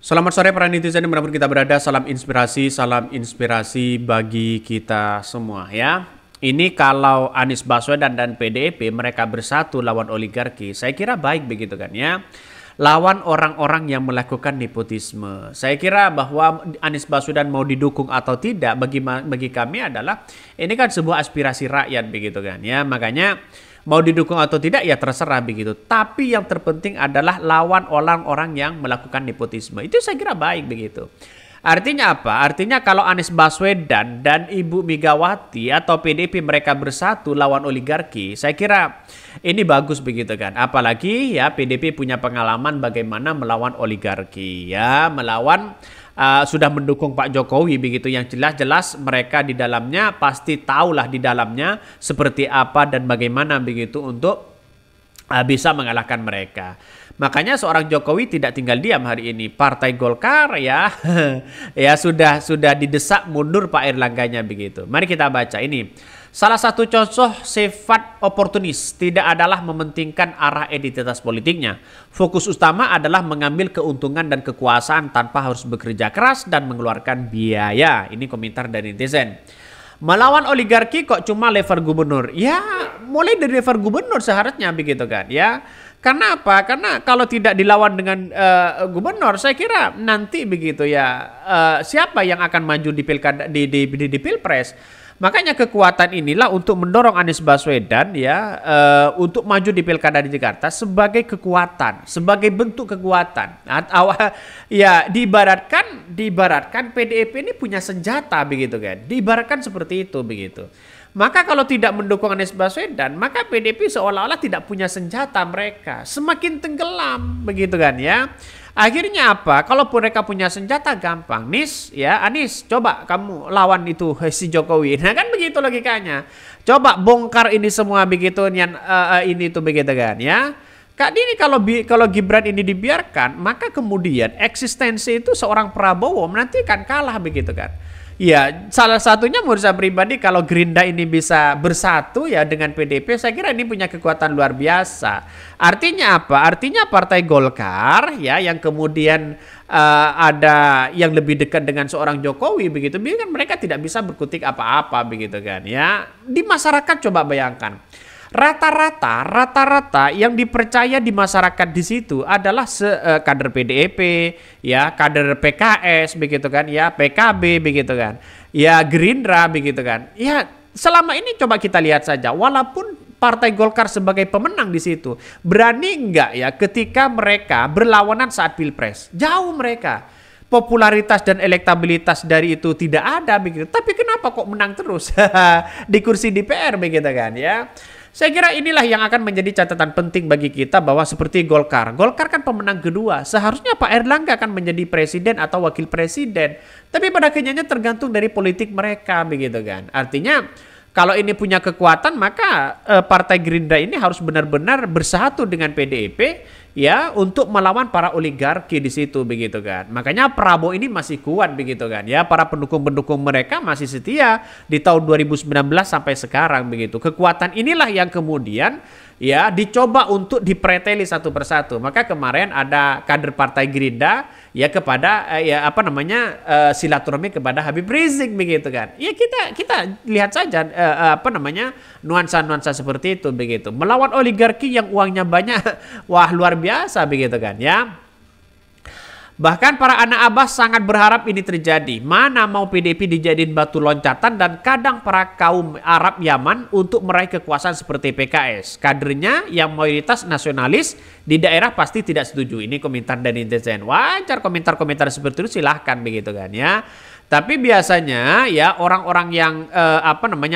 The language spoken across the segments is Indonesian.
Selamat sore para netizen dimanapun kita berada, salam inspirasi bagi kita semua ya. Ini kalau Anies Baswedan dan PDIP mereka bersatu lawan oligarki, saya kira baik begitu kan ya. Lawan orang-orang yang melakukan nepotisme. Saya kira bahwa Anies Baswedan mau didukung atau tidak bagi kami adalah ini kan sebuah aspirasi rakyat begitu kan ya. Makanya mau didukung atau tidak ya terserah begitu. Tapi yang terpenting adalah lawan orang-orang yang melakukan nepotisme. Itu saya kira baik begitu. Artinya apa? Artinya kalau Anies Baswedan dan Ibu Megawati atau PDIP mereka bersatu lawan oligarki, saya kira ini bagus begitu kan. Apalagi ya PDIP punya pengalaman bagaimana melawan oligarki ya, melawan sudah mendukung Pak Jokowi begitu, yang jelas-jelas mereka di dalamnya pasti tahulah di dalamnya seperti apa dan bagaimana begitu untuk bisa mengalahkan mereka. Makanya seorang Jokowi tidak tinggal diam hari ini. Partai Golkar ya ya sudah didesak mundur Pak Erlangganya begitu. Mari kita baca ini. Salah satu contoh sifat oportunis tidak adalah mementingkan arah identitas politiknya. Fokus utama adalah mengambil keuntungan dan kekuasaan tanpa harus bekerja keras dan mengeluarkan biaya. Ini komentar dari netizen. Melawan oligarki kok cuma level gubernur? Ya, mulai dari level gubernur seharusnya begitu kan ya. Karena apa? Karena kalau tidak dilawan dengan gubernur, saya kira nanti begitu ya. Siapa yang akan maju di pilkada di Pilpres? Makanya kekuatan inilah untuk mendorong Anies Baswedan ya untuk maju di pilkada di Jakarta sebagai kekuatan, sebagai bentuk kekuatan. Ya diibaratkan PDIP ini punya senjata begitu kan. Diibaratkan seperti itu begitu. Maka kalau tidak mendukung Anies Baswedan, maka PDIP seolah-olah tidak punya senjata mereka. Semakin tenggelam begitu kan ya. Akhirnya apa? Kalau mereka punya senjata gampang. Anies, coba kamu lawan itu si Jokowi. Nah kan begitu logikanya. Coba bongkar ini semua begitu ini itu begitu kan ya. Kak ini kalau Gibran ini dibiarkan, maka kemudian eksistensi itu seorang Prabowo nanti kan kalah begitu kan. Ya, salah satunya menurut saya pribadi kalau Gerindra ini bisa bersatu ya dengan PDIP, saya kira ini punya kekuatan luar biasa. Artinya apa? Artinya Partai Golkar ya yang kemudian ada yang lebih dekat dengan seorang Jokowi begitu, kan mereka tidak bisa berkutik apa-apa begitu kan ya. Di masyarakat coba bayangkan. Rata-rata yang dipercaya di masyarakat di situ adalah kader PDIP, ya, kader PKS begitu kan, ya, PKB begitu kan, ya, Gerindra begitu kan. Ya, selama ini coba kita lihat saja, walaupun Partai Golkar sebagai pemenang di situ, berani enggak ya ketika mereka berlawanan saat Pilpres? Jauh mereka. Popularitas dan elektabilitas dari itu tidak ada begitu. Tapi kenapa kok menang terus di kursi DPR begitu kan ya? Saya kira inilah yang akan menjadi catatan penting bagi kita bahwa seperti Golkar. Golkar kan pemenang kedua. Seharusnya Pak Erlangga akan menjadi presiden atau wakil presiden. Tapi pada kenyataannya tergantung dari politik mereka begitu kan. Artinya kalau ini punya kekuatan maka Partai Gerindra ini harus benar-benar bersatu dengan PDIP ya untuk melawan para oligarki di situ begitu kan. Makanya Prabowo ini masih kuat begitu kan ya. Para pendukung-pendukung mereka masih setia di tahun 2019 sampai sekarang begitu. Kekuatan inilah yang kemudian ya dicoba untuk dipreteli satu persatu. Maka kemarin ada kader Partai Gerindra ya kepada silaturahmi kepada Habib Rizik begitu kan. Ya kita lihat saja nuansa-nuansa seperti itu begitu. Melawan oligarki yang uangnya banyak, wah luar biasa begitu kan ya. Bahkan para anak Abbas sangat berharap ini terjadi. Mana mau PDIP dijadiin batu loncatan dan kadang para kaum Arab Yaman untuk meraih kekuasaan seperti PKS. Kadernya yang mayoritas nasionalis di daerah pasti tidak setuju. Ini komentar dari netizen. Wajar komentar-komentar seperti itu, silahkan begitu kan ya. Tapi biasanya ya orang-orang yang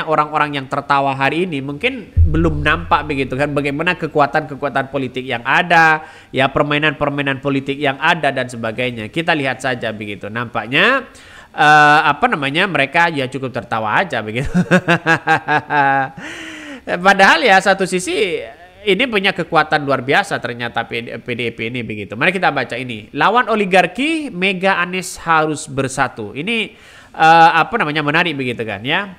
orang-orang yang tertawa hari ini mungkin belum nampak begitu kan bagaimana kekuatan-kekuatan politik yang ada, ya permainan-permainan politik yang ada dan sebagainya. Kita lihat saja begitu. Nampaknya mereka ya cukup tertawa aja begitu. Padahal ya satu sisi ini punya kekuatan luar biasa ternyata PDIP ini begitu. Mari kita baca ini. Lawan oligarki, Mega Anies harus bersatu. Ini menarik begitu kan ya.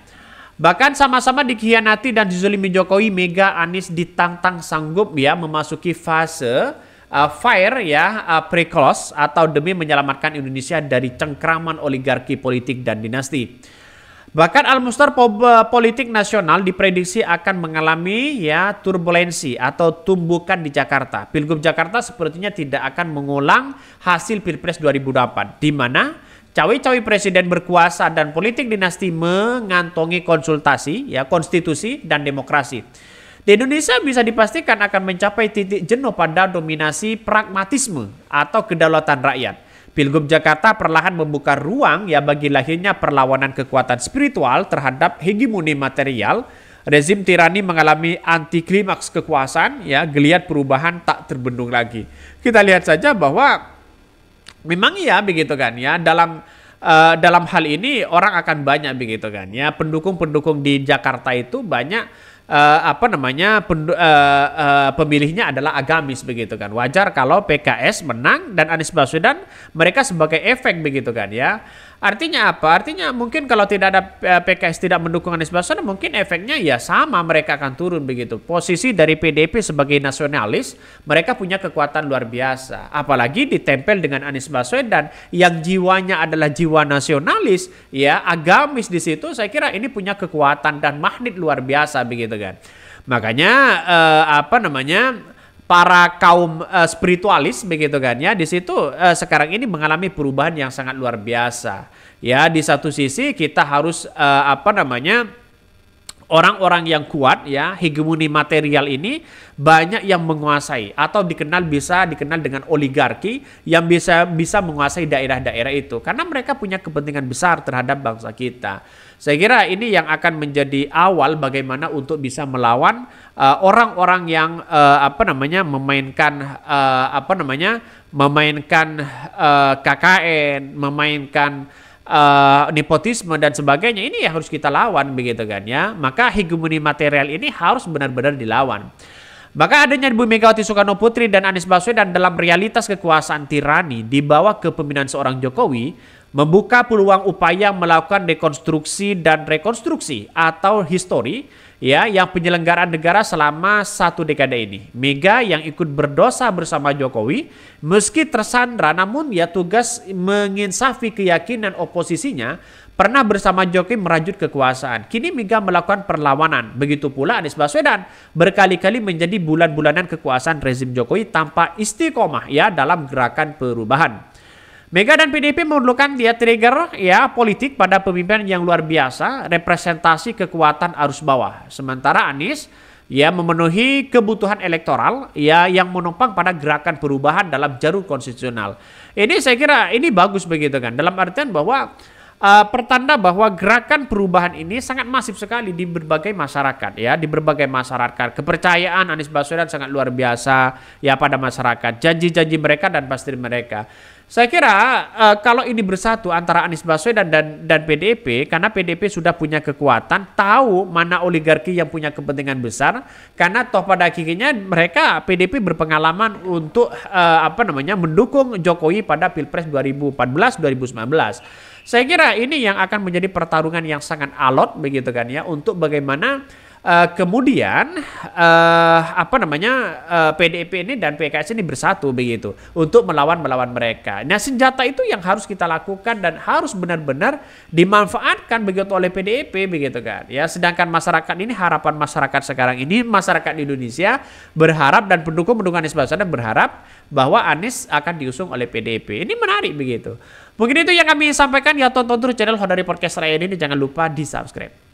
Bahkan sama-sama dikhianati dan dizolimi Jokowi, Mega Anies ditantang sanggup ya memasuki fase fire ya, pre-close atau demi menyelamatkan Indonesia dari cengkraman oligarki politik dan dinasti. Bahkan atmosfer politik nasional diprediksi akan mengalami ya turbulensi atau tumbukan di Jakarta. Pilgub Jakarta sepertinya tidak akan mengulang hasil Pilpres 2008 di mana cawe-cawe presiden berkuasa dan politik dinasti mengantongi konsultasi ya konstitusi dan demokrasi. Di Indonesia bisa dipastikan akan mencapai titik jenuh pada dominasi pragmatisme atau kedaulatan rakyat. Pilgub Jakarta perlahan membuka ruang ya bagi lahirnya perlawanan kekuatan spiritual terhadap hegemoni material. Rezim tirani mengalami anti klimaks kekuasaan ya, geliat perubahan tak terbendung lagi. Kita lihat saja bahwa memang ya begitu kan ya, dalam hal ini orang akan banyak begitu kan ya, pendukung-pendukung di Jakarta itu banyak pemilihnya adalah agamis begitu kan. Wajar kalau PKS menang dan Anies Baswedan mereka sebagai efek begitu kan ya. Artinya apa? Artinya mungkin kalau tidak ada PKS tidak mendukung Anies Baswedan, mungkin efeknya ya sama, mereka akan turun begitu. Posisi dari PDIP sebagai nasionalis, mereka punya kekuatan luar biasa. Apalagi ditempel dengan Anies Baswedan yang jiwanya adalah jiwa nasionalis, ya agamis di situ. Saya kira ini punya kekuatan dan magnet luar biasa begitu kan. Makanya para kaum spiritualis begitu kan ya, di situ sekarang ini mengalami perubahan yang sangat luar biasa. Ya, di satu sisi kita harus orang-orang yang kuat ya, hegemoni material ini banyak yang menguasai atau bisa dikenal dengan oligarki yang bisa menguasai daerah-daerah itu karena mereka punya kepentingan besar terhadap bangsa kita. Saya kira ini yang akan menjadi awal bagaimana untuk bisa melawan orang-orang yang memainkan KKN, memainkan nepotisme dan sebagainya. Ini yang harus kita lawan begitu kan ya. Maka hegemoni material ini harus benar-benar dilawan. Maka adanya Ibu Megawati Soekarno Putri dan Anies Baswedan dalam realitas kekuasaan tirani di bawah kepemimpinan seorang Jokowi membuka peluang upaya melakukan rekonstruksi atau histori ya yang penyelenggaraan negara selama 1 dekade ini. Mega yang ikut berdosa bersama Jokowi meski tersandra, namun ya tugas menginsafi keyakinan oposisinya, pernah bersama Jokowi merajut kekuasaan. Kini Mega melakukan perlawanan. Begitu pula Anies Baswedan berkali-kali menjadi bulan-bulanan kekuasaan rezim Jokowi tanpa istiqomah ya dalam gerakan perubahan. Mega dan PDIP memerlukan trigger ya politik pada pemimpinan yang luar biasa, representasi kekuatan arus bawah. Sementara Anies ya memenuhi kebutuhan elektoral ya yang menopang pada gerakan perubahan dalam jalur konstitusional. Ini saya kira ini bagus begitu kan. Dalam artian bahwa pertanda bahwa gerakan perubahan ini sangat masif sekali di berbagai masyarakat ya, di berbagai masyarakat. Kepercayaan Anies Baswedan sangat luar biasa ya pada masyarakat, janji-janji mereka dan pasti mereka. Saya kira kalau ini bersatu antara Anies Baswedan dan PDIP, karena PDIP sudah punya kekuatan, tahu mana oligarki yang punya kepentingan besar, karena toh pada akhirnya mereka PDIP berpengalaman untuk mendukung Jokowi pada Pilpres 2014-2019. Saya kira ini yang akan menjadi pertarungan yang sangat alot begitu kan ya, untuk bagaimana kemudian PDIP ini dan PKS ini bersatu begitu untuk melawan mereka. Nah, senjata itu yang harus kita lakukan dan harus benar-benar dimanfaatkan begitu oleh PDIP begitu kan ya. Sedangkan masyarakat ini, harapan masyarakat sekarang ini, masyarakat Indonesia berharap dan pendukung Anies Baswedan berharap bahwa Anies akan diusung oleh PDIP. Ini menarik begitu. Mungkin itu yang kami sampaikan ya, tonton terus channel Honda Podcast Raya ini, jangan lupa di subscribe.